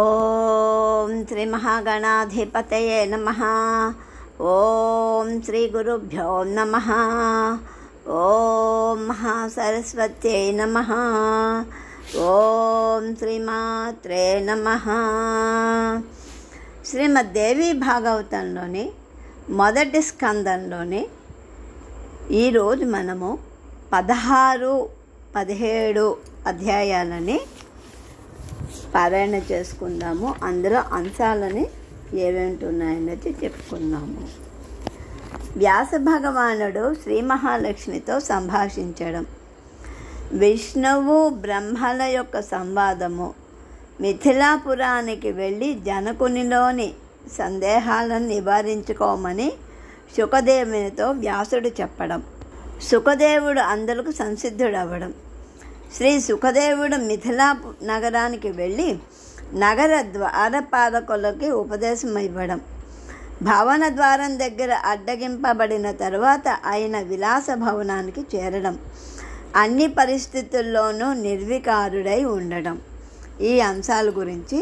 ఓం శ్రీ మహాగణాధిపతయే నమః. ఓం శ్రీ గురుభ్యో నమః. ఓం మహాసరస్వత్యై నమః. ఓం శ్రీమాత్రే నమః. శ్రీమద్దేవి భాగవతంలోని మొదటి స్కందంలోని ఈరోజు మనము 16, 17 అధ్యాయాలని పారాయణ చేసుకుందాము. అందులో అంశాలని ఏమేంటి ఉన్నాయన్నది చెప్పుకుందాము. వ్యాస భగవానుడు శ్రీ మహాలక్ష్మితో సంభాషించడం, విష్ణువు బ్రహ్మల యొక్క సంవాదము, మిథిలాపురానికి వెళ్ళి జనకునిలోని సందేహాలను నివారించుకోమని శుకదేవునితో వ్యాసుడు చెప్పడం, శుకదేవుడు అందులకు సంసిద్ధుడవ్వడం, శ్రీ సుఖదేవుడు మిథిలా నగరానికి వెళ్ళి నగర ద్వారపాలకులకి ఉపదేశం ఇవ్వడం, భవన ద్వారం దగ్గర అడ్డగింపబడిన తరువాత ఆయన విలాస భవనానికి చేరడం, అన్ని పరిస్థితుల్లోనూ నిర్వికారుడై ఉండడం. ఈ అంశాల గురించి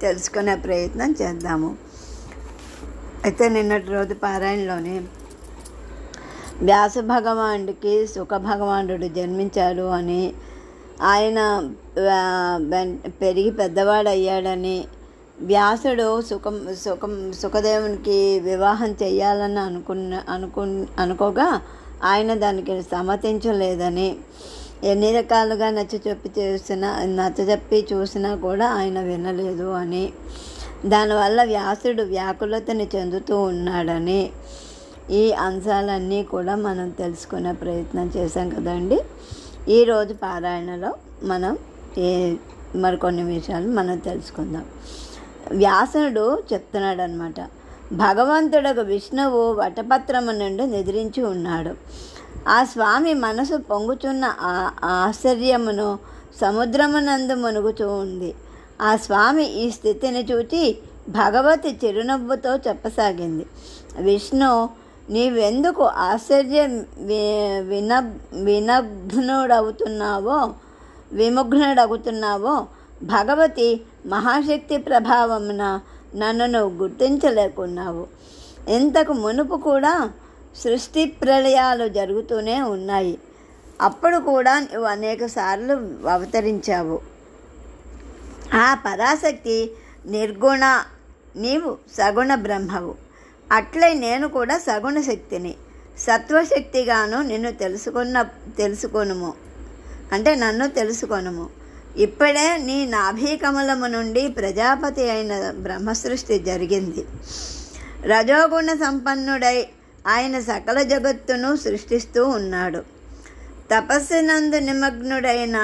తెలుసుకునే ప్రయత్నం చేద్దాము. అయితే నిన్నటి రోజు పారాయణలోనే వ్యాస భగవానుడికి సుఖ భగవానుడు జన్మించాడు అని, ఆయన పెరిగి పెద్దవాడయ్యాడని, వ్యాసుడు సుఖదేవునికి వివాహం చేయాలని అనుకోగా ఆయన దానికి సమ్మతించలేదని, ఎన్ని రకాలుగా నచ్చజెప్పి చూసినా కూడా ఆయన వినలేదు అని, దానివల్ల వ్యాసుడు వ్యాకులతని చెందుతూ ఉన్నాడని, ఈ అంశాలన్నీ కూడా మనం తెలుసుకునే ప్రయత్నం చేశాం కదండి. ఈరోజు పారాయణలో మనం మరికొన్ని విషయాలు మనం తెలుసుకుందాం. వ్యాసుడు చెప్తున్నాడు అన్నమాట, భగవంతుడకు విష్ణువు వటపత్రము నుండి నిద్రించి ఉన్నాడు. ఆ స్వామి మనసు పొంగుచున్న ఆశ్చర్యమును సముద్రమునందు మునుగుచూ ఉంది. ఆ స్వామి ఈ స్థితిని చూచి భగవతి చిరునవ్వుతో చెప్పసాగింది, విష్ణు, నీవెందుకు విముగ్నుడవుతున్నావో భగవతి మహాశక్తి ప్రభావమున నన్ను నువ్వు గుర్తించలేకున్నావు. ఇంతకు మునుపు కూడా సృష్టి ప్రళయాలు జరుగుతూనే ఉన్నాయి. అప్పుడు కూడా నువ్వు అనేక సార్లు అవతరించావు. ఆ పరాశక్తి నిర్గుణ, నీవు సగుణ బ్రహ్మవు. అట్లే నేను కూడా సగుణ శక్తిని, సత్వశక్తిగాను నిన్ను తెలుసుకొనుము, అంటే నన్ను తెలుసుకొనుము. ఇప్పుడే నీ నాభీకమలము నుండి ప్రజాపతి అయిన బ్రహ్మసృష్టి జరిగింది. రజోగుణ సంపన్నుడై ఆయన సకల జగత్తును సృష్టిస్తూ ఉన్నాడు. తపస్సునందు నిమగ్నుడైన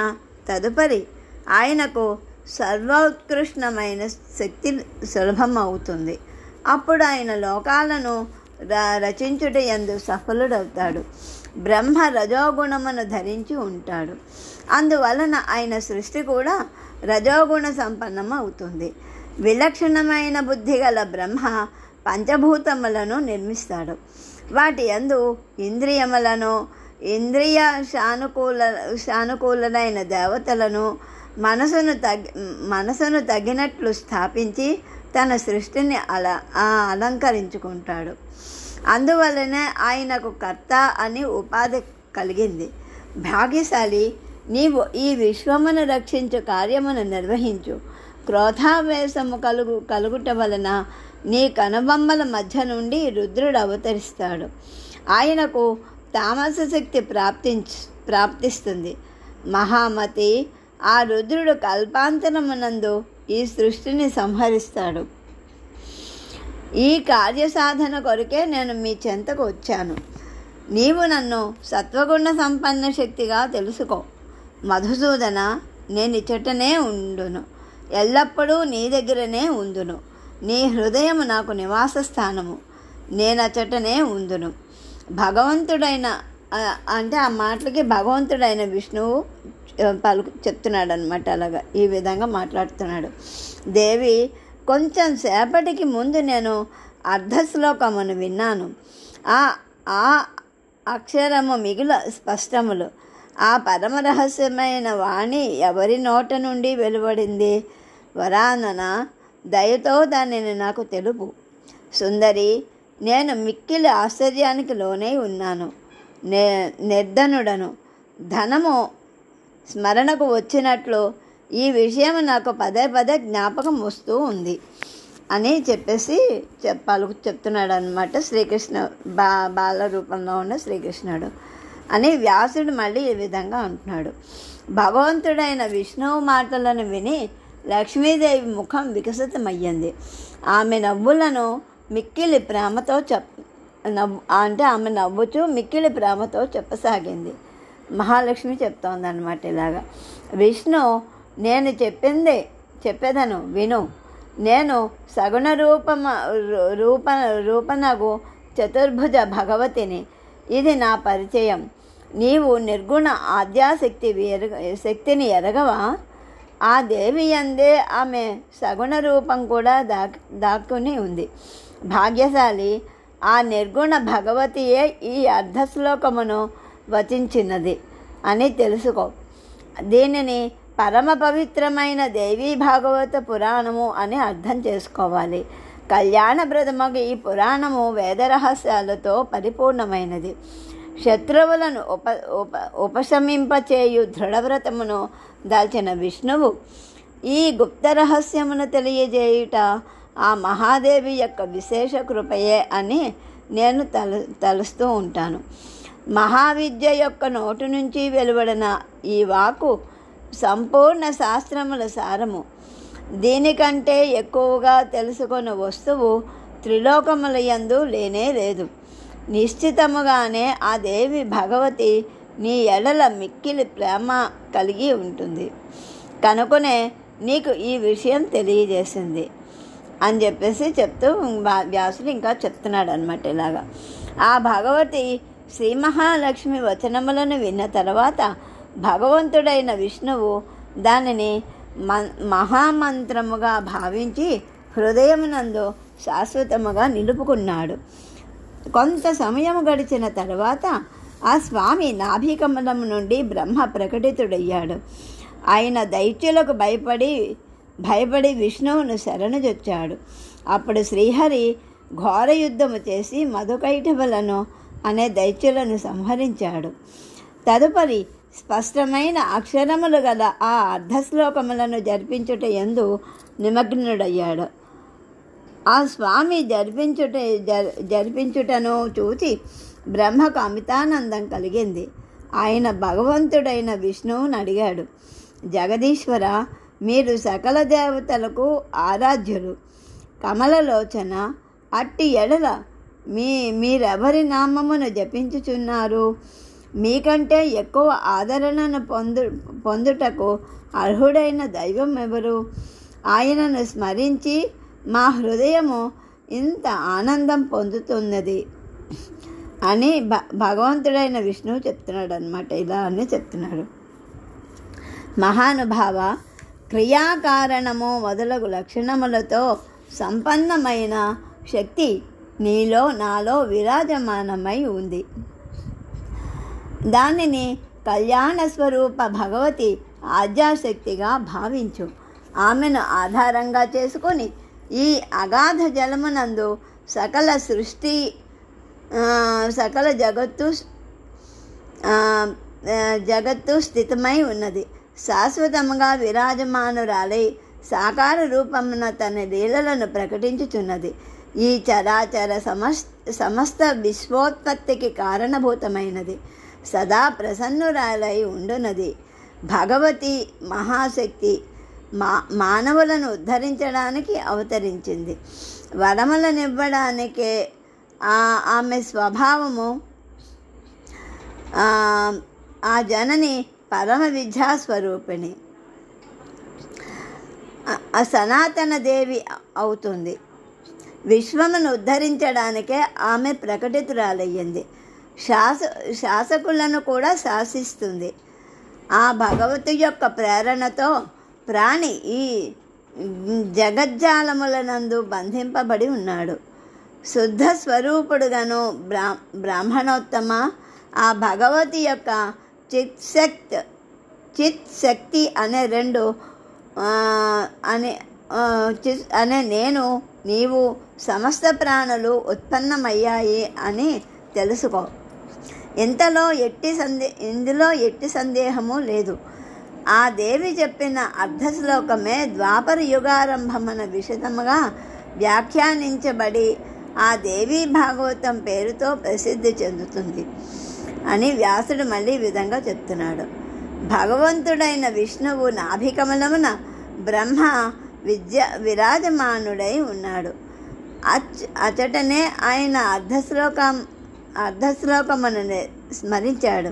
తదుపరి ఆయనకు సర్వోత్కృష్టమైన శక్తి సులభం అవుతుంది. అప్పుడు ఆయన లోకాలను రచించుట యందు సఫలుడవుతాడు. బ్రహ్మ రజోగుణమును ధరించి ఉంటాడు. అందువలన ఆయన సృష్టి కూడా రజోగుణ సంపన్నం అవుతుంది. విలక్షణమైన బుద్ధి గల బ్రహ్మ పంచభూతములను నిర్మిస్తాడు. వాటి యందు ఇంద్రియములను, ఇంద్రియ సానుకూలైన దేవతలను మనసును తగినట్లు స్థాపించి తన సృష్టిని అలంకరించుకుంటాడు. అందువలనే ఆయనకు కర్త అని ఉపాధి కలిగింది. భాగ్యశాలి నీవు ఈ విశ్వమును రక్షించు కార్యమును నిర్వహించు. క్రోధావేశము కలుగుట వలన నీ కనుబొమ్మల మధ్య నుండి రుద్రుడు అవతరిస్తాడు. ఆయనకు తామస శక్తి ప్రాప్తిస్తుంది. మహామతి, ఆ రుద్రుడు కల్పాంతరమునందు ఈ సృష్టిని సంహరిస్తాడు. ఈ కార్యసాధన కొరకే నేను మీ చెంతకు వచ్చాను. నీవు నన్ను సత్వగుణ సంపన్న శక్తిగా తెలుసుకో. మధుసూదన, నేను ఇచ్చటనే ఉండును, ఎల్లప్పుడూ నీ దగ్గరనే ఉందును. నీ హృదయము నాకు నివాస స్థానము, నేనచ్చటనే ఉందును. భగవంతుడైన, అంటే ఆ మాటలకి భగవంతుడైన విష్ణువు చెప్తున్నాడు అనమాట. అలాగా ఈ విధంగా మాట్లాడుతున్నాడు. దేవి, కొంచెం సేపటికి ముందు నేను అర్ధశ్లోకమును విన్నాను. ఆ అక్షరము మిగుల స్పష్టములు. ఆ పరమరహస్యమైన వాణి ఎవరి నోట నుండి వెలువడింది? వరానన దయతో దానిని నాకు తెలుపు. సుందరి, నేను మిక్కిలి ఆశ్చర్యానికి లోనై ఉన్నాను. నిర్ధనుడను. ధనము స్మరణకు వచ్చినట్లు ఈ విషయం నాకు పదే పదే జ్ఞాపకం వస్తూ ఉంది అని చెప్పేసి చెప్తున్నాడు అనమాట శ్రీకృష్ణ. బాల రూపంలో ఉన్న శ్రీకృష్ణుడు అని వ్యాసుడు మళ్ళీ ఈ విధంగా అంటున్నాడు. భగవంతుడైన విష్ణువు మాటలను విని లక్ష్మీదేవి ముఖం వికసితమయ్యింది. ఆమె నవ్వులను మిక్కిలి ప్రేమతో ఆమె నవ్వుచూ మిక్కిలి ప్రేమతో చెప్పసాగింది. మహాలక్ష్మి చెప్తోందన్నమాట ఇలాగా. విష్ణు, నేను చెప్పేదను విను. నేను సగుణ రూపనగు చతుర్భుజ భగవతిని. ఇది నా పరిచయం. నీవు నిర్గుణ శక్తిని ఎరగవా? ఆ దేవి యందే ఆమె సగుణ రూపం కూడా దాక్కుని ఉంది. భాగ్యశాలి, ఆ నిర్గుణ భగవతియే ఈ అర్ధశ్లోకమును వచించినది అని తెలుసుకో. దీనిని పరమ పవిత్రమైన దేవీ భాగవత పురాణము అని అర్థం చేసుకోవాలి. కళ్యాణప్రదమగు ఈ పురాణము వేదరహస్యాలతో పరిపూర్ణమైనది. శత్రువులను ఉపశమింపచేయు దృఢవ్రతమును దాల్చిన విష్ణువు ఈ గుప్త రహస్యమును తెలియజేయుట ఆ మహాదేవి యొక్క విశేష కృపయే అని నేను తలుస్తూ ఉంటాను. మహావిద్య యొక్క నోటి నుంచి వెలువడిన ఈ వాక్కు సంపూర్ణ శాస్త్రముల సారము. దీనికంటే ఎక్కువగా తెలుసుకున్న వస్తువు త్రిలోకముల యందు లేనే లేదు. నిశ్చితముగానే ఆ దేవి భగవతి నీ ఎడల మిక్కిలి ప్రేమ కలిగి ఉంటుంది కనుకనే నీకు ఈ విషయం తెలియజేసింది అని చెప్పేసి చెప్తూ వ్యాసుడు ఇంకా చెప్తున్నాడు అనమాట. ఇలాగా ఆ భగవతి శ్రీ మహాలక్ష్మి వచనములను విన్న తర్వాత భగవంతుడైన విష్ణువు దానిని మహామంత్రముగా భావించి హృదయమునందు శాశ్వతముగా నిలుపుకున్నాడు. కొంత సమయం గడిచిన తర్వాత ఆ స్వామి నాభికమలం నుండి బ్రహ్మ ప్రకటితుడయ్యాడు. ఆయన దైత్యులకు భయపడి విష్ణువును శరణుజొచ్చాడు. అప్పుడు శ్రీహరి ఘోర యుద్ధము చేసి మధుకైటభులను అనే దైత్యులను సంహరించాడు. తదుపరి స్పష్టమైన అక్షరములు గల ఆ అర్ధశ్లోకములను జరిపించుట యందు నిమగ్నుడయ్యాడు. ఆ స్వామి జరిపించుటను చూచి బ్రహ్మకు అమితానందం కలిగింది. ఆయన భగవంతుడైన విష్ణువుని అడిగాడు, జగదీశ్వర, మీరు సకల దేవతలకు ఆరాధ్యులు, కమలలోచన, అట్టి ఎడల మీరెవరి నామమును జపించుచున్నారు? మీకంటే ఎక్కువ ఆదరణను పొందుటకు అర్హుడైన దైవం ఎవరు? ఆయనను స్మరించి మా హృదయము ఇంత ఆనందం పొందుతున్నది అని భగవంతుడైన విష్ణువు చెప్తున్నాడు అనమాట. ఇలా అని చెప్తున్నాడు. మహానుభావ, క్రియాకారణము మొదలగు లక్షణములతో సంపన్నమైన శక్తి నీలో నాలో విరాజమానమై ఉంది. దానిని కళ్యాణ స్వరూప భగవతి ఆద్యాశక్తిగా భావించు. ఆమెను ఆధారంగా చేసుకొని ఈ అగాధ జలమునందు సకల జగత్తు స్థితమై ఉన్నది. శాశ్వతముగా విరాజమానురాలై సాకార రూపమున తన లీలలను ప్రకటించుచున్నది. ఈ చరాచర సమస్త విశ్వోత్పత్తికి కారణభూతమైనది. సదా ప్రసన్నురాలై ఉండునది. భగవతి మహాశక్తి మానవులను ఉద్ధరించడానికి అవతరించింది. వరములనివ్వడానికే ఆమె స్వభావము. ఆ జనని పరమ విద్యాస్వరూపిణి, సనాతన దేవి అవుతుంది. విశ్వమును ఉద్ధరించడానికే ఆమె ప్రకటితురాలయ్యింది. శాసకులను కూడా శాసిస్తుంది. ఆ భగవతి యొక్క ప్రేరణతో ప్రాణి ఈ జగజ్జాలములనందు బంధింపబడి ఉన్నాడు. శుద్ధ స్వరూపుడుగాను బ్రాహ్మణోత్తమ, ఆ భగవతి యొక్క చిత్ శక్తి అనే రెండు ఆ, అని అనే నేను నీవు సమస్త ప్రాణులు ఉత్పన్నమయ్యాయి అని తెలుసుకో. ఇందులో ఎట్టి సందేహము లేదు. ఆ దేవి చెప్పిన అర్ధశ్లోకమే ద్వాపర యుగారంభమున విశదముగా వ్యాఖ్యానించబడి ఆ దేవీ భాగవతం పేరుతో ప్రసిద్ధి చెందుతుంది అని వ్యాసుడు మళ్ళీ ఈ విధంగా చెప్తున్నాడు. భగవంతుడైన విష్ణువు నాభికమలమున బ్రహ్మ విరాజమానుడై ఉన్నాడు. అచటనే ఆయన అర్ధశ్లోకమును స్మరించాడు.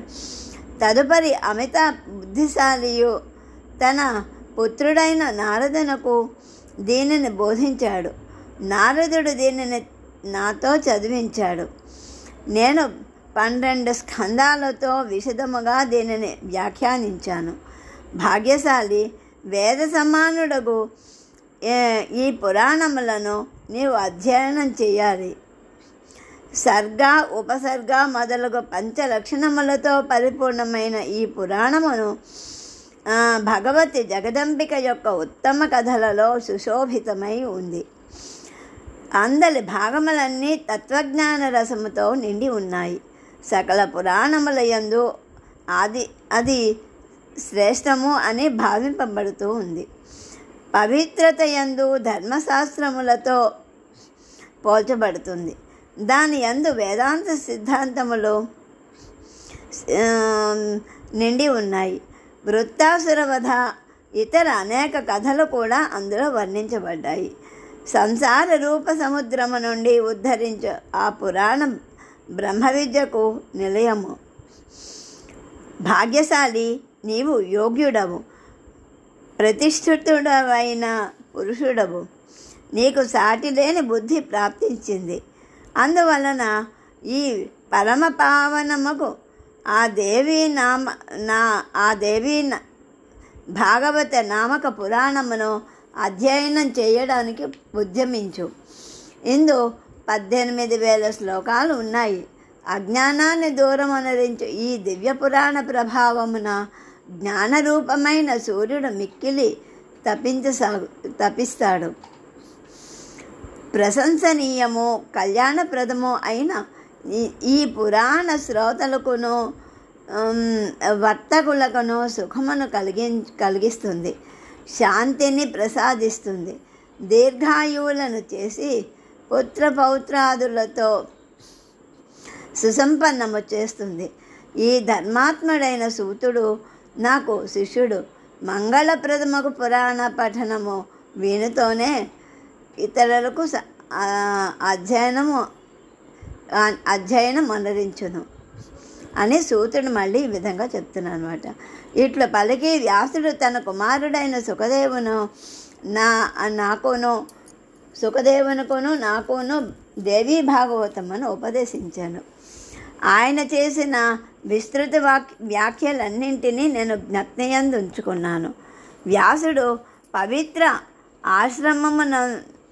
తదుపరి అమిత బుద్ధిశాలియు తన పుత్రుడైన నారదునకు దీనిని బోధించాడు. నారదుడు దీనిని నాతో చదివించాడు. నేను 12 స్కందాలతో విశదముగా దీనిని వ్యాఖ్యానించాను. భాగ్యశాలి, వేద సమానుడగు ఈ పురాణములను నీవు అధ్యయనం చేయాలి. సర్గ, ఉపసర్గ మొదలగు పంచలక్షణములతో పరిపూర్ణమైన ఈ పురాణమును భగవతి జగదంబిక యొక్క ఉత్తమ కథలలో సుశోభితమై ఉంది. అందలి భాగములన్నీ తత్వజ్ఞాన రసముతో నిండి ఉన్నాయి. సకల పురాణముల యందు అది శ్రేష్టము అని భావింపబడుతూ ఉంది. పవిత్రత యందు ధర్మశాస్త్రములతో పోల్చబడుతుంది. దాని యందు వేదాంత సిద్ధాంతములు నిండి ఉన్నాయి. వృత్తాసుర వధ ఇతర అనేక కథలు కూడా అందులో వర్ణించబడ్డాయి. సంసార రూప సముద్రము నుండి ఉద్ధరించు ఆ పురాణం బ్రహ్మ విద్యకు నిలయము. భాగ్యశాలి, నీవు యోగ్యుడవు, ప్రతిష్ఠితుడవైన పురుషుడవు. నీకు సాటి లేని బుద్ధి ప్రాప్తించింది. అందువలన ఈ పరమ పావనముకు ఆ దేవి భాగవత నామక పురాణమును అధ్యయనం చేయడానికి ఉద్యమించు. ఇందు 18,000 శ్లోకాలు ఉన్నాయి. అజ్ఞానాన్ని దూరమనరించు ఈ దివ్య పురాణ ప్రభావమున జ్ఞానరూపమైన సూర్యుడు మిక్కిలి తపిస్తాడు. ప్రశంసనీయము, కళ్యాణప్రదము అయిన ఈ పురాణ శ్రోతలకును వర్తకులకును సుఖమును కలిగిస్తుంది, శాంతిని ప్రసాదిస్తుంది, దీర్ఘాయువులను చేసి పుత్రపౌత్రాదులతో సుసంపన్నము చేస్తుంది. ఈ ధర్మాత్ముడైన సూతుడు నాకు శిష్యుడు. మంగళప్రదమగు పురాణ పఠనము వీనితోనే ఇతరులకు అధ్యయనం అనరించును అని సూతుడు మళ్ళీ ఈ విధంగా చెప్తున్నాను అనమాట. ఇట్లా పలికి వ్యాసుడు తన కుమారుడైన సుఖదేవునుకును నాకును దేవీ భాగవతమును ఉపదేశించాను. ఆయన చేసిన విస్తృత వ్యాఖ్యలన్నింటినీ నేను జ్ఞప్తియందు ఉంచుకున్నాను. వ్యాసుడు పవిత్ర ఆశ్రమము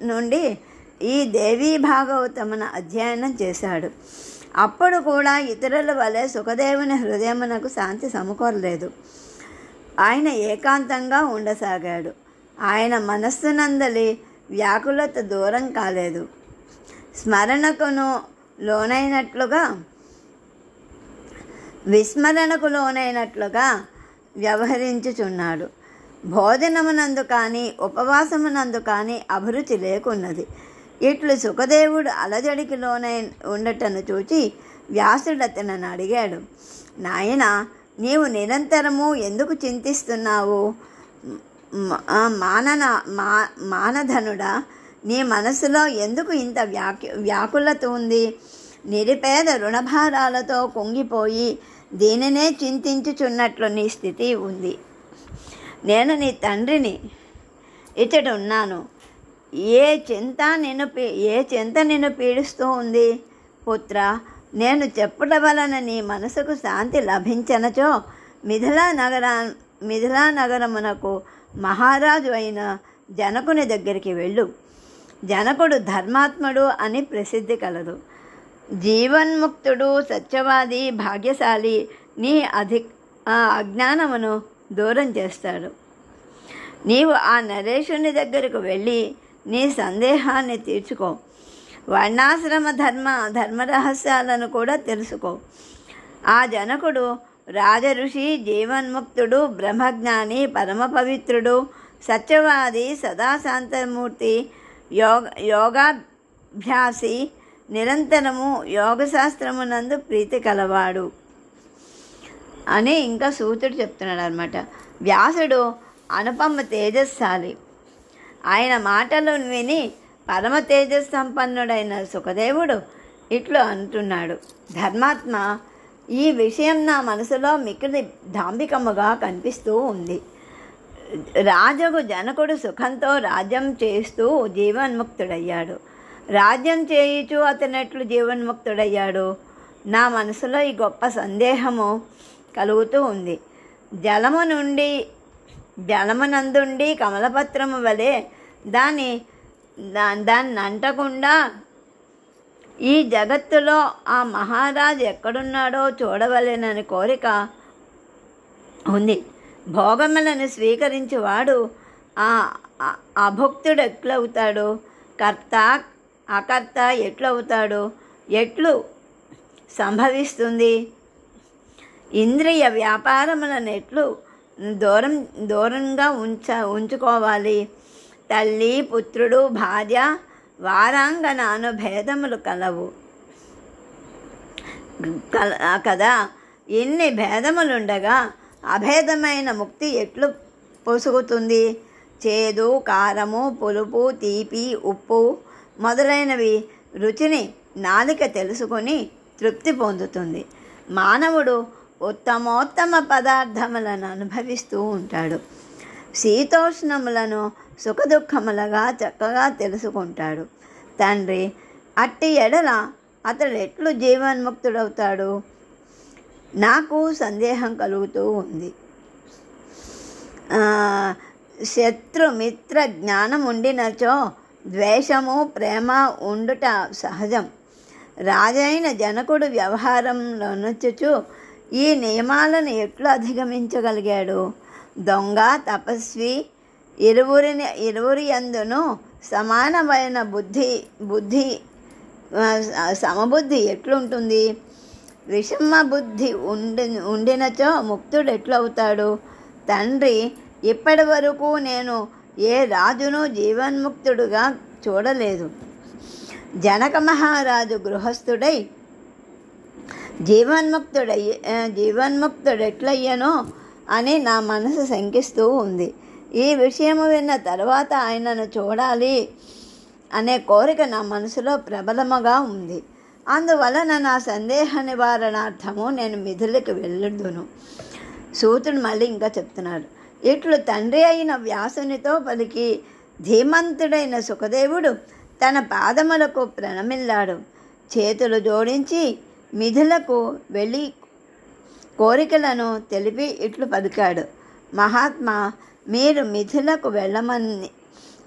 నుండి ఈ దేవీ భాగవతమును అధ్యయనం చేశాడు. అప్పుడు కూడా ఇతరుల వలె సుఖదేవుని హృదయమునకు శాంతి సమకూరలేదు. ఆయన ఏకాంతంగా ఉండసాగాడు. ఆయన మనస్సునందలి వ్యాకులత దూరం కాలేదు. స్మరణకును విస్మరణకు లోనైనట్లుగా వ్యవహరించుచున్నాడు. భోజనమునందు కానీ ఉపవాసమునందు కానీ అభిరుచి లేకున్నది. ఇట్లు సుఖదేవుడు అలజడికి లోనై ఉండటను చూచి వ్యాసుడు అతనని అడిగాడు, నాయన, నీవు నిరంతరము ఎందుకు చింతిస్తున్నావు? మానధనుడా, నీ మనసులో ఎందుకు ఇంత వ్యాకులత ఉంది? నిరుపేద రుణభారాలతో కుంగిపోయి దీనినే చింతించుచున్నట్లు నీ స్థితి ఉంది. నేను నీ తండ్రిని, ఇచ్చట ఉన్నాను. ఏ చింత నిన్ను పీడిస్తూ ఉంది? పుత్ర, నేను చెప్పుట వలన నీ మనసుకు శాంతి లభించనచో మిథిలా నగరమునకు మహారాజు అయిన జనకుని దగ్గరికి వెళ్ళు. జనకుడు ధర్మాత్ముడు అని ప్రసిద్ధి కలదు. జీవన్ముక్తుడు, సత్యవాది, భాగ్యశాలి. నీ అజ్ఞానమును దూరం చేస్తాడు. నీవు ఆ నరేషుని దగ్గరకు వెళ్ళి నీ సందేహాన్ని తీర్చుకో. వర్ణాశ్రమ ధర్మరహస్యాలను కూడా తెలుసుకో. ఆ జనకుడు రాజఋషి, జీవన్ముక్తుడు, బ్రహ్మజ్ఞాని, పరమ పవిత్రుడు, సత్యవాది, సదాశాంతమూర్తి, యోగాభ్యాసి, నిరంతరము యోగశాస్త్రమునందు ప్రీతి కలవాడు అని ఇంకా సూతుడు చెప్తున్నాడు అనమాట. వ్యాసుడు అనుపమ తేజస్శాలి. ఆయన మాటలను విని పరమ తేజస్సంపన్నుడైన సుఖదేవుడు ఇట్లు అంటున్నాడు: ధర్మాత్మ, ఈ విషయం నా మనసులో మిక్కిలి ధాంబికముగా కనిపిస్తూ ఉంది. రాజుకు జనకుడు సుఖంతో రాజ్యం చేస్తూ జీవన్ముక్తుడయ్యాడు. రాజ్యం చేయుచు అతనెట్లు జీవన్ముక్తుడయ్యాడు? నా మనసులో ఈ గొప్ప సందేహము కలుగుతూ ఉంది. జలమునందుండి కమలపత్రము వలె దాన్ని అంటకుండా ఈ జగత్తులో ఆ మహారాజు ఎక్కడున్నాడో చూడవలెనని కోరిక ఉంది. భోగములను స్వీకరించేవాడు ఆ అభుక్తుడు ఎట్లవుతాడు? కర్త అకర్త ఎట్లవుతాడు? ఎట్లు సంభవిస్తుంది? ఇంద్రియ వ్యాపారములను ఎట్లు దూరంగా ఉంచుకోవాలి? తల్లి, పుత్రుడు, భార్య, వారాంగన అను భేదములు కలవు కదా. ఇన్ని భేదములుండగా అభేదమైన ముక్తి ఎట్లు పొసుగుతుంది? చేదు, కారము, పులుపు, తీపి, ఉప్పు మొదలైనవి రుచిని నాలిక తెలుసుకొని తృప్తి పొందుతుంది. మానవుడు ఉత్తమోత్తమ పదార్థములను అనుభవిస్తూ ఉంటాడు. శీతోష్ణములను సుఖదుఖములుగా చక్కగా తెలుసుకుంటాడు. తండ్రి, అట్టి ఎడల అతడు ఎట్లు జీవన్ముక్తుడవుతాడు? నాకు సందేహం కలుగుతూ ఉంది. శత్రుమిత్ర జ్ఞానం ఉండినచో ద్వేషము, ప్రేమ ఉండుట సహజం. రాజైన జనకుడు వ్యవహారంలో నొచ్చుచు ఈ నియమాలను ఎట్లు అధిగమించగలిగాడు? దొంగ, తపస్వి ఇరువురి యందును సమానమైన సమబుద్ధి ఎట్లుంటుంది? విషమ బుద్ధి ఉండినచో ముక్తుడు ఎట్లవుతాడు? తండ్రి, ఇప్పటి వరకు నేను ఏ రాజును జీవన్ముక్తుడుగా చూడలేదు. జనక మహారాజు గృహస్థుడై జీవన్ముక్తుడెట్లయ్యనో అని నా మనసు శంకిస్తూ ఉంది. ఈ విషయము విన్న తర్వాత ఆయనను చూడాలి అనే కోరిక నా మనసులో ప్రబలముగా ఉంది. అందువలన నా సందేహ నివారణార్థము నేను మిథులకు వెళ్ళుదును. సూతుడు మళ్ళీ ఇంకా చెప్తున్నాడు: ఇట్లు తండ్రి అయిన వ్యాసునితో పలికి ధీమంతుడైన సుఖదేవుడు తన పాదములకు ప్రణమిల్లాడు. చేతులు జోడించి మిథులకు వెళ్ళి కోరికలను తెలిపి ఇట్లు పలికాడు: మహాత్మా, మీరు మిథులకు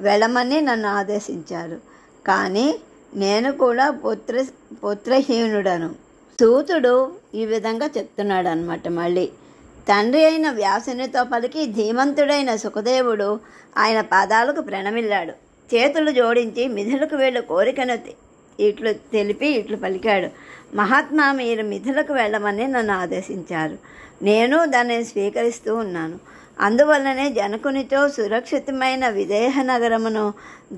వెళ్ళమని నన్ను ఆదేశించారు. కానీ నేను కూడా పుత్రహీనుడను. సూతుడు ఈ విధంగా చెప్తున్నాడు అన్నమాట. మళ్ళీ తండ్రి అయిన వ్యాసునితో పలికి ధీమంతుడైన సుఖదేవుడు ఆయన పాదాలకు ప్రణమిల్లాడు. చేతులు జోడించి మిథులకు వెళ్ళి కోరికను ఇట్లు తెలిపి ఇట్లు పలికాడు: మహాత్మా, మీరు మిథులకు వెళ్ళమని నన్ను ఆదేశించారు. నేను దానిని స్వీకరిస్తూ ఉన్నాను. అందువల్లనే జనకునితో సురక్షితమైన విదేహ నగరమును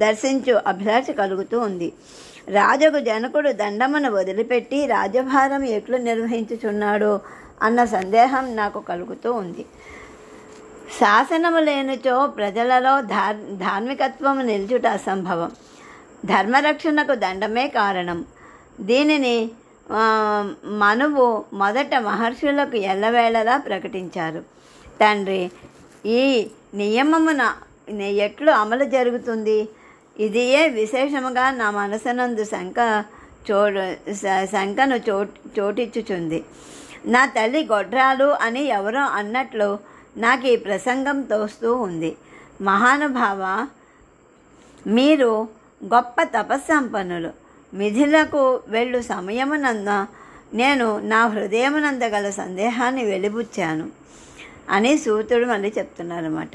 దర్శించు అభిలాష కలుగుతూ ఉంది. రాజుకు జనకుడు దండమును వదిలిపెట్టి రాజభారం ఎట్లు నిర్వహించుచున్నాడు అన్న సందేహం నాకు కలుగుతూ ఉంది. శాసనము లేనిచో ప్రజలలో ధార్మికత్వము నిల్చుట అసంభవం. ధర్మరక్షణకు దండమే కారణం. దీనిని మనువు మొదట మహర్షులకు ఎల్లవేళలా ప్రకటించారు. తండ్రి, ఈ నియమమున ఎట్లు అమలు జరుగుతుంది? ఇదియే విశేషముగా నా మనసునందు శంకను చోటిచ్చుచుంది. నా తల్లి గొడ్రాలు అని ఎవరో అన్నట్లు నాకు ఈ ప్రసంగం తోస్తూ ఉంది. మహానుభావ, మీరు గొప్ప తపస్సంపన్నులు. మిథులకు వెళ్ళు సమయమునంద నేను నా హృదయమునంద గల సందేహాన్ని వెలిబుచ్చాను అని సూతుడు మళ్ళీ చెప్తున్నారన్నమాట.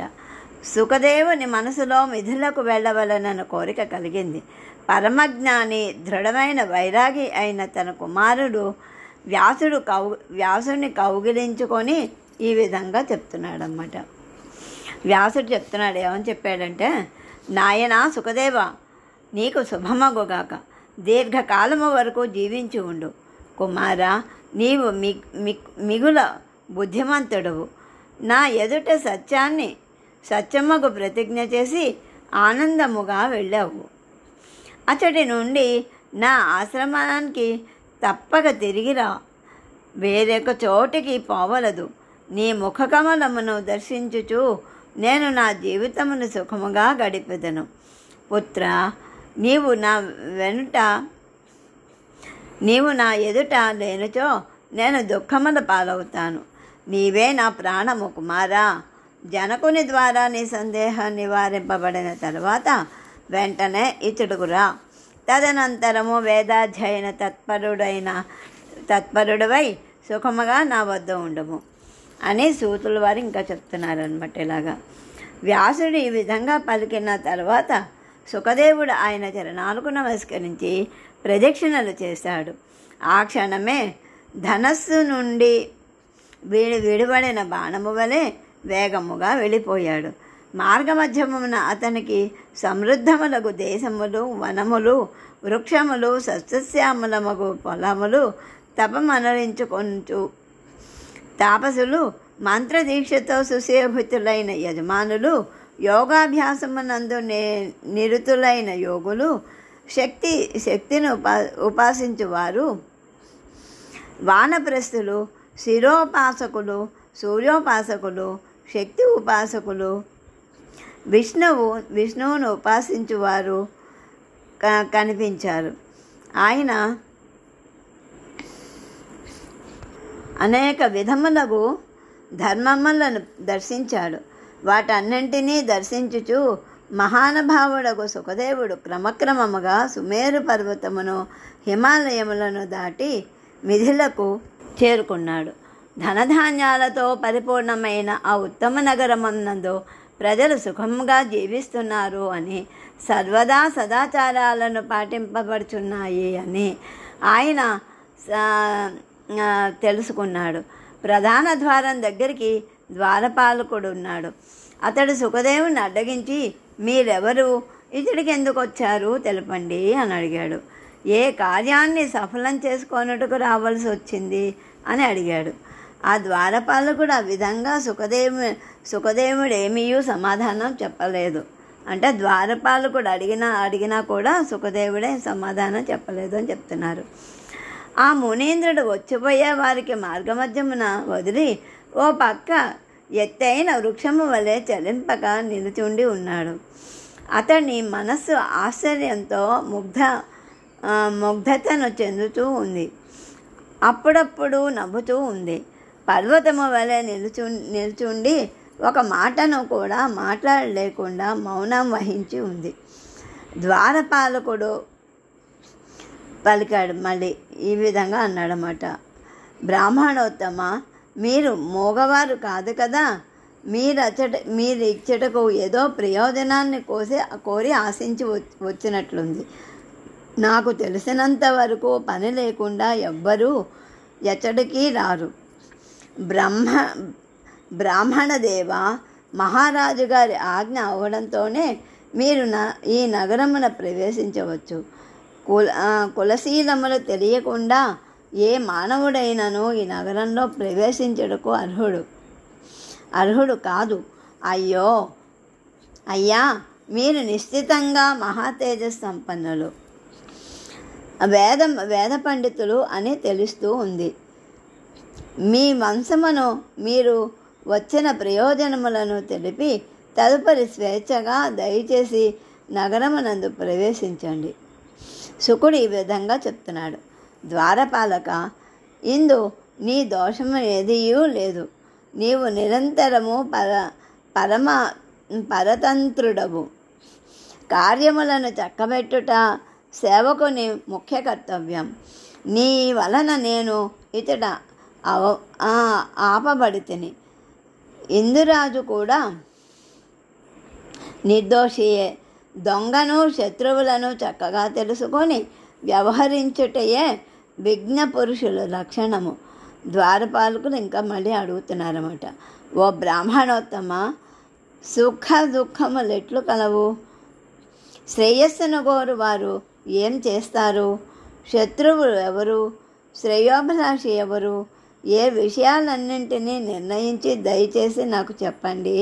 సుఖదేవుని మనసులో మిథిలకు వెళ్ళవలనన్న కోరిక కలిగింది. పరమజ్ఞాని, దృఢమైన వైరాగి అయిన తన కుమారుడు వ్యాసుని కౌగిలించుకొని ఈ విధంగా చెప్తున్నాడన్నమాట. వ్యాసుడు చెప్తున్నాడు, ఏమని చెప్పాడంటే, నాయనా సుఖదేవ, నీకు శుభమగుగాక, దీర్ఘకాలము వరకు జీవించి ఉండు. కుమారా, నీవు మిగుల బుద్ధిమంతుడవు. నా ఎదుట సత్యమగు ప్రతిజ్ఞ చేసి ఆనందముగా వెళ్ళావు. అతడి నుండి నా ఆశ్రమానికి తప్పక తిరిగిరా, వేరొక చోటికి పోవలదు. నీ ముఖకమలమును దర్శించుచు నేను నా జీవితమును సుఖముగా గడిపెదను. పుత్ర, నీవు నా ఎదుట లేనుచో నేను దుఃఖముల పాలవుతాను. నీవే నా ప్రాణము కుమారా. జనకుని ద్వారా నీ సందేహం నివారింపబడిన తరువాత వెంటనే ఇతడుకురా. తదనంతరము వేదాధ్యయన తత్పరుడవై సుఖముగా నా వద్ద ఉండము అని సూతుల వారు ఇంకా చెప్తున్నారనమాట. ఇలాగా వ్యాసుడు ఈ విధంగా పలికిన తర్వాత సుఖదేవుడు ఆయన చరణాలకు నమస్కరించి ప్రదక్షిణలు చేశాడు. ఆ క్షణమే ధనస్సు నుండి విడివడిన బాణము వలె వేగముగా వెళ్ళిపోయాడు. మార్గమధ్యమున అతనికి సమృద్ధములకు దేశములు, వనములు, వృక్షములు, సస్యశ్యామలమగు పొలములు, తపమనరించుకొంచు తాపసులు, మంత్రదీక్షతో సుశోభితులైన యజమానులు, యోగాభ్యాసమునందు నిరుతులైన యోగులు, శక్తిని ఉపాసించువారు, వానప్రస్థులు, శిరోపాసకులు, సూర్యోపాసకులు, శక్తి ఉపాసకులు, విష్ణువును ఉపాసించువారు కనిపించారు. ఆయన అనేక విధములకు ధర్మములను దర్శించాడు. వాటన్నింటినీ దర్శించుచు మహానుభావుడకు సుఖదేవుడు క్రమక్రమముగా సుమేరు పర్వతమును, హిమాలయములను దాటి మిథిలకు చేరుకున్నాడు. ధనధాన్యాలతో పరిపూర్ణమైన ఆ ఉత్తమ నగరమునందు ప్రజలు సుఖంగా జీవిస్తున్నారు అని, సర్వదా సదాచారాలను పాటింపబడుచున్నాయి అని ఆయన తెలుసుకున్నాడు. ప్రధాన ద్వారం దగ్గరికి ద్వారపాలకుడు ఉన్నాడు. అతడు సుఖదేవుని అడ్డగించి, మీరెవరు, ఇతడికి ఎందుకు వచ్చారు తెలపండి అని అడిగాడు. ఏ కార్యాన్ని సఫలం చేసుకొనుటకు రావాల్సి వచ్చింది అని అడిగాడు. ఆ ద్వారపాలకుడు ఆ విధంగా సుఖదేవుడు ఏమీ సమాధానం చెప్పలేదు. అంటే ద్వారపాలకుడు అడిగినా కూడా సుఖదేవుడే సమాధానం చెప్పలేదు అని చెప్తున్నారు. ఆ మునీంద్రుడు వచ్చిపోయే వారికి మార్గమధ్యమున వదిలి ఓ పక్క ఎత్తైన వృక్షము వలె చలింపక నిలుచుండి ఉన్నాడు. అతని మనస్సు ఆశ్చర్యంతో ముగ్ధతను చెందుతూ ఉంది. అప్పుడప్పుడు నవ్వుతూ ఉంది. పర్వతము వలె నిలుచుండి ఒక మాటను కూడా మాట్లాడలేకుండా మౌనం వహించి ఉంది. ద్వారపాలకుడు పలికాడు. మళ్ళీ ఈ విధంగా అన్నాడన్నమాట. బ్రాహ్మణోత్తమ, మీరు మోగవారు కాదు కదా. మీరు ఇచ్చటకు ఏదో ప్రయోజనాన్ని కోరి ఆశించి వచ్చినట్లుంది. నాకు తెలిసినంత వరకు పని లేకుండా ఎవ్వరూ ఎచ్చడికి రారు. బ్రాహ్మణదేవ, మహారాజు గారి ఆజ్ఞ అవడంతోనే మీరు ఈ నగరమున ప్రవేశించవచ్చు. కులశీలములు తెలియకుండా ఏ మానవుడైనను ఈ నగరంలో ప్రవేశించుటకు అర్హుడు కాదు. అయ్యా, మీరు నిశ్చితంగా మహాతేజస్ సంపన్నులు, వేద పండితులు అని తెలుస్తూ ఉంది. మీ వంశమును, మీరు వచ్చిన ప్రయోజనములను తెలిపి తదుపరి స్వేచ్ఛగా దయచేసి నగరమునందు ప్రవేశించండి. శుకుడు ఈ విధంగా చెప్తున్నాడు. ద్వారపాలక, ఇందు నీ దోషము ఏదీయూ లేదు. నీవు నిరంతరము పరతంత్రుడవు. కార్యములను చక్కబెట్టుట సేవకుని ముఖ్య కర్తవ్యం. నీ వలన నేను ఇతడ ఆపబడితిని. ఇందురాజు కూడా నిర్దోషియే. దొంగను శత్రువులను చక్కగా తెలుసుకొని వ్యవహరించుటయే విజ్ఞ పురుషుల లక్షణము. ద్వారపాలకులు ఇంకా మళ్ళీ అడుగుతున్నారన్నమాట. ఓ బ్రాహ్మణోత్తమ, సుఖ దుఃఖములు ఎట్లు కలవు? శ్రేయస్సును కోరు వారు ఏం చేస్తారు? శత్రువులు ఎవరు? శ్రేయోభిలాషి ఎవరు? ఏ విషయాలన్నింటినీ నిర్ణయించి దయచేసి నాకు చెప్పండి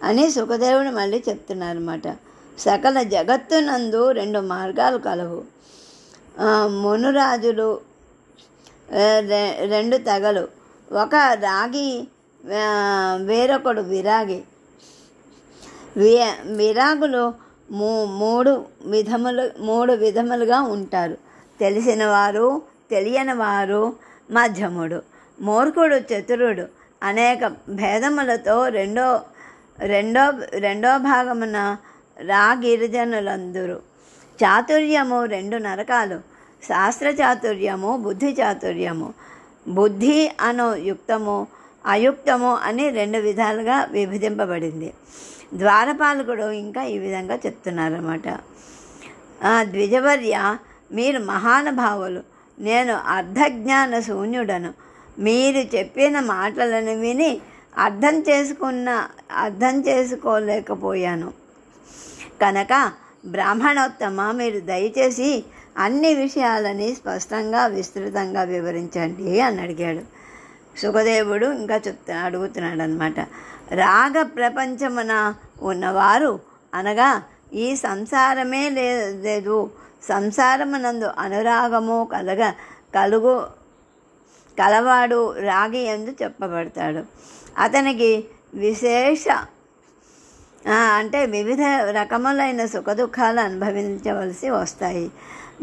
అని సుఖదేవుడు మళ్ళీ చెప్తున్నారన్నమాట. సకల జగత్తునందు 2 మార్గాలు కలవు. మునురాజులు 2 తెగలు, ఒక రాగి, వేరొకడు విరాగి. విరాగులు 3 విధములుగా ఉంటారు. తెలిసినవారు, తెలియని వారు, మధ్యముడు. మూర్ఖుడు, చతురుడు అనేక భేదములతో రెండో భాగమున రాగిరిజనులందరూ. చాతుర్యము 2 నరకాలు, శాస్త్ర చాతుర్యము, బుద్ధి చాతుర్యము. బుద్ధి అను యుక్తము, అయుక్తము అని 2 విధాలుగా విభజింపబడింది. ద్వారపాలకుడు ఇంకా ఈ విధంగా చెప్తున్నారన్నమాట. ద్విజవర్య, మీరు మహానుభావులు. నేను అర్ధజ్ఞాన శూన్యుడను. మీరు చెప్పిన మాటలను విని అర్థం చేసుకోలేకపోయాను. కనుక బ్రాహ్మణోత్తమ, మీరు దయచేసి అన్ని విషయాలని స్పష్టంగా విస్తృతంగా వివరించండి అని అడిగాడు. సుఖదేవుడు ఇంకా అడుగుతున్నాడు అన్నమాట. రాగ ప్రపంచమున ఉన్నవారు అనగా ఈ సంసారమే లేదు, సంసారమునందు అనురాగము కలవాడు రాగి ఎందు చెప్పబడతాడు. అతనికి వివిధ రకములైన సుఖదుఖాలు అనుభవించవలసి వస్తాయి.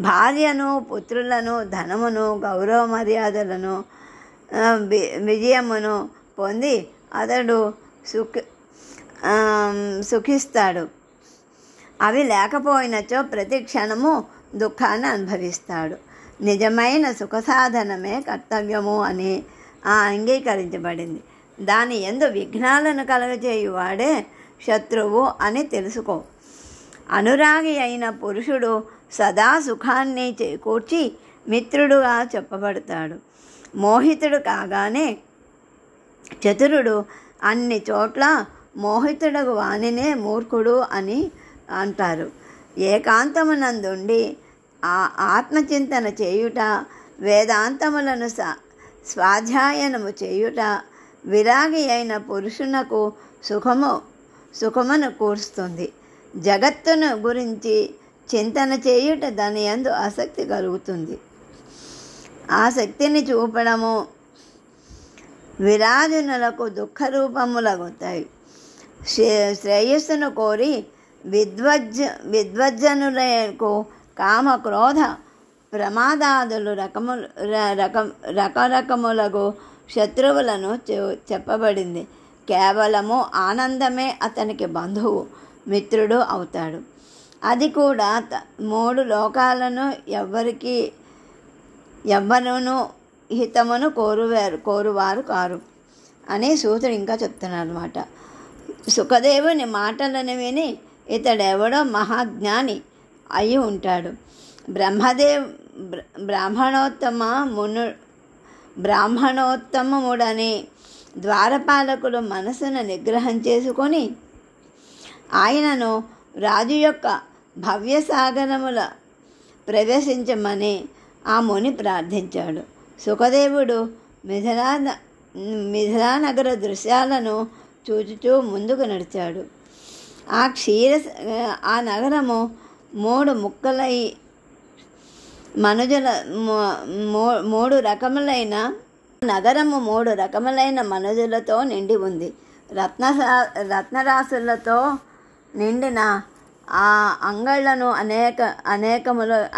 భార్యను, పుత్రులను, ధనమును, గౌరవ మర్యాదలను, విజయమును పొంది అతడు సుఖిస్తాడు. అవి లేకపోయినచో ప్రతి క్షణము దుఃఖాన్ని అనుభవిస్తాడు. నిజమైన సుఖ సాధనమే కర్తవ్యము అని అంగీకరించబడింది. దాని యందు విఘ్నాలను కలగజేయువాడే శత్రువు అని తెలుసుకో. అనురాగి అయిన పురుషుడు సదా సుఖాన్ని చేకూర్చి మిత్రుడుగా చెప్పబడతాడు. మోహితుడు కాగానే చతురుడు అన్ని చోట్ల మోహితుడగు వానినే మూర్ఖుడు అని అంటారు. ఏకాంతమునందుండి ఆత్మచింతన చేయుట, వేదాంతములను స్వాధ్యాయనము చేయుట విరాగి అయిన పురుషునకు సుఖమును కూరుస్తుంది. జగత్తును గురించి చింతన చేయుట దాని యందు ఆసక్తి కలుగుతుంది. ఆ శక్తిని చూపడము విరాజునులకు దుఃఖరూపములగుతాయి. శ్రేయస్సును కోరి విద్వజ్జనులకు కామ, క్రోధ, ప్రమాదాదులు రకరకములకు శత్రువులను చెప్పబడింది. కేవలము ఆనందమే అతనికి బంధువు, మిత్రుడు అవుతాడు. అది కూడా 3 లోకాలను ఎవ్వరూను హితమును కోరువారు కారు అని సూతుడు ఇంకా చెప్తున్నారు అన్నమాట. సుఖదేవుని మాటలను విని ఇతడెవడో మహాజ్ఞాని అయి ఉంటాడు. బ్రాహ్మణోత్తముడని ద్వారపాలకులు మనసును నిగ్రహం చేసుకొని ఆయనను రాజు యొక్క భవ్యసాగరముల ప్రవేశించమని ఆ ముని ప్రార్థించాడు. సుఖదేవుడు మిథిలానగర దృశ్యాలను చూచుచూ ముందుకు నడిచాడు. ఆ నగరము 3 ముక్కలై మూడు రకములైన మనుజులతో నిండి ఉంది. రత్నరాశులతో నిండిన ఆ అంగళ్లను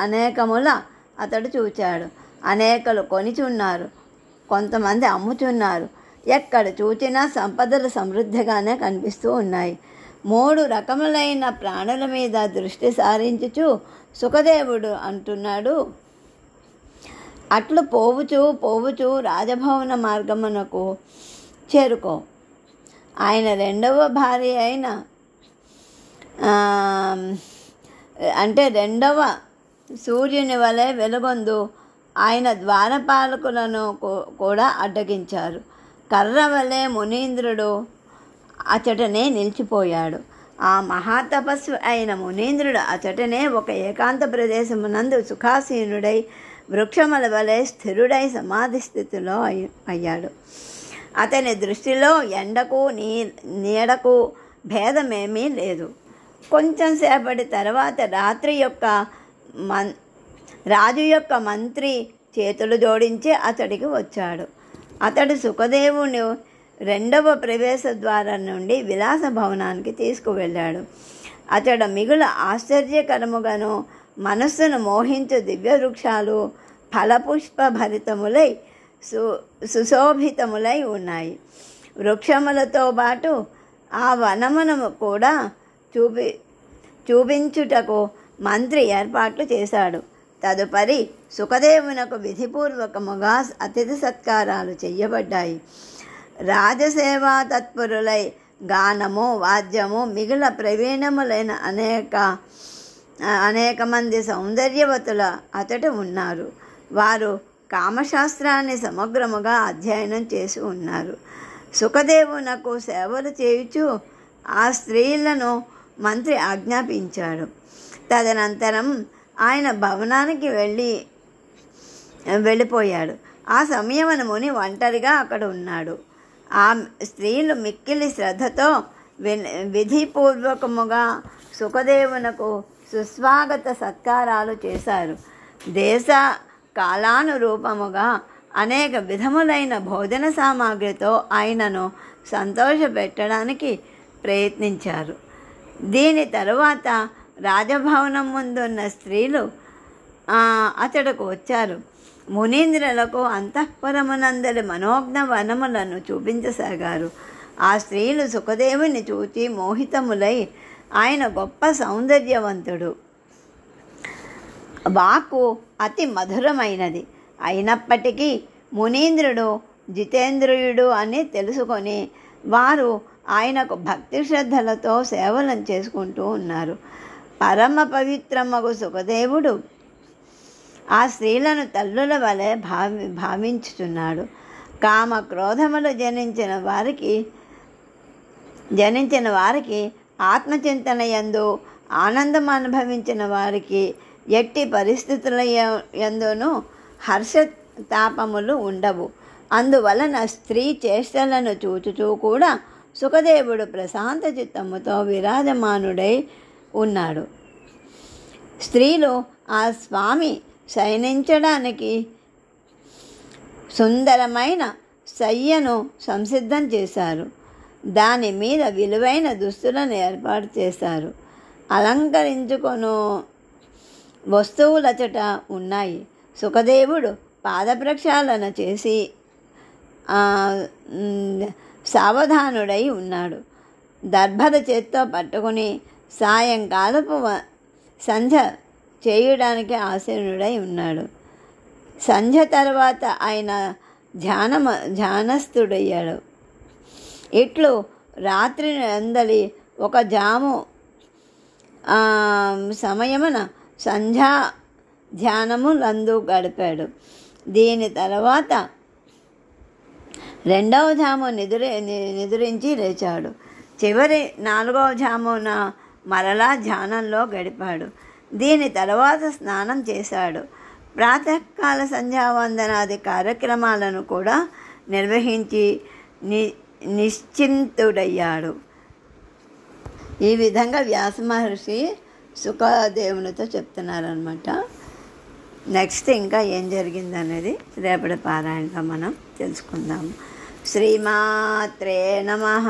అనేకముల అతడు చూచాడు. అనేకలు కొనిచున్నారు, కొంతమంది అమ్ముచున్నారు. ఎక్కడ చూచినా సంపదలు సమృద్ధిగానే కనిపిస్తూ ఉన్నాయి. 3 రకములైన ప్రాణుల మీద దృష్టి సారించుచు సుఖదేవుడు అంటున్నాడు. అట్లు పోవుచు రాజభవన మార్గమునకు చేరుకో. ఆయన 2వ భార్య అయిన అంటే రెండవ సూర్యుని వలె వెలుగొందు ఆయన ద్వారపాలకులను కూడా అడ్డగించారు. కర్ర వలె మునీంద్రుడు అచటనే నిలిచిపోయాడు. ఆ మహాతపస్వి అయిన మునీంద్రుడు అచటనే ఒక ఏకాంత ప్రదేశమునందు సుఖాసీనుడై వృక్షముల వలె స్థిరుడై సమాధి స్థితిలో అయ్యాడు. అతని దృష్టిలో ఎండకు నీడకు భేదమేమీ లేదు. కొంచెం సేపటి తర్వాత రాజు యొక్క మంత్రి చేతులు జోడించి అతడికి వచ్చాడు. అతడు సుఖదేవుని రెండవ ప్రవేశ ద్వారం నుండి విలాస భవనానికి తీసుకువెళ్ళాడు. అతడు మిగుల ఆశ్చర్యకరముగాను మనస్సును మోహించు దివ్య వృక్షాలు ఫలపుష్ప భరితములై సుశోభితములై ఉన్నాయి. వృక్షములతో పాటు ఆ వనమును కూడా చూపించుటకు మంత్రి ఏర్పాట్లు చేశాడు. తదుపరి సుఖదేవునకు విధిపూర్వకముగా అతిథి సత్కారాలు చెయ్యబడ్డాయి. రాజసేవా తత్పరులై గానము వాద్యము మిగుల ప్రవీణములైన అనేక మంది సౌందర్యవతుల అతట ఉన్నారు. వారు కామశాస్త్రాన్ని సమగ్రముగా అధ్యయనం చేసి ఉన్నారు. సుఖదేవునకు సేవలు చేయుచు ఆ స్త్రీలను మంత్రి ఆజ్ఞాపించాడు. తదనంతరం ఆయన భవనానికి వెళ్ళిపోయాడు. ఆ సమయమున ముని ఒంటరిగా అక్కడ ఉన్నాడు. ఆ స్త్రీలు మిక్కిలి శ్రద్ధతో విధిపూర్వకముగా సుఖదేవునకు సుస్వాగత సత్కారాలు చేశారు. దేశ కాలానురూపముగా అనేక విధములైన భోజన సామాగ్రితో ఆయనను సంతోషపెట్టడానికి ప్రయత్నించారు. దీని తరువాత రాజభవనం ముందున్న స్త్రీలు అతడుకు వచ్చారు. మునీంద్రులకు అంతఃపురమునందరి మనోజ్ఞ వనములను చూపించసాగారు. ఆ స్త్రీలు సుఖదేవుని చూచి మోహితములై ఆయన గొప్ప సౌందర్యవంతుడు, వాక్కు అతి మధురమైనది అయినప్పటికీ మునీంద్రుడు జితేంద్రియుడు అని తెలుసుకొని వారు ఆయనకు భక్తి శ్రద్ధలతో సేవలను చేసుకుంటూ ఉన్నారు. పరమ పవిత్రమగు సుఖదేవుడు ఆ స్త్రీలను తల్లుల వలె భావించుచున్నాడు. కామ క్రోధములు జనించిన వారికి ఆత్మచింతన యందు ఆనందం అనుభవించిన వారికి ఎట్టి పరిస్థితుల యందును హర్షతాపములు ఉండవు. అందువలన స్త్రీ చేష్టలను చూచుచూ కూడా సుఖదేవుడు ప్రశాంత చిత్తముతో విరాజమానుడై ఉన్నాడు. స్త్రీలు ఆ స్వామి శయనించడానికి సుందరమైన శయ్యను సంసిద్ధం చేశారు. దాని మీద విలువైన దుస్తులను ఏర్పాటు చేశారు. అలంకరించుకొను వస్తువులచట ఉన్నాయి. సుఖదేవుడు పాదప్రక్షాళన చేసి సావధానుడై ఉన్నాడు. దర్భల చేత్తో పట్టుకుని సాయంకాలపు సంధ్య చేయుడానికి ఆసీనుడై ఉన్నాడు. సంధ్య తర్వాత ఆయన ధ్యానస్థుడయ్యాడు. ఇట్లు రాత్రి అందలి ఒక జాము సమయమున సంధ్యా ధ్యానములందు గడిపాడు. దీని తర్వాత రెండవ జాము నిదురించి లేచాడు. చివరి 4వ జామున మరలా ధ్యానంలో గడిపాడు. దీని తర్వాత స్నానం చేశాడు. ప్రాతకాల సంధ్యావందనాది కార్యక్రమాలను కూడా నిర్వహించి నిశ్చింతుడయ్యాడు. ఈ విధంగా వ్యాస మహర్షి సుఖదేవునితో చెప్తున్నారనమాట. నెక్స్ట్ ఇంకా ఏం జరిగిందనేది రేపటి పారాయణంగా మనం తెలుసుకుందాము. శ్రీమాత్రే నమః.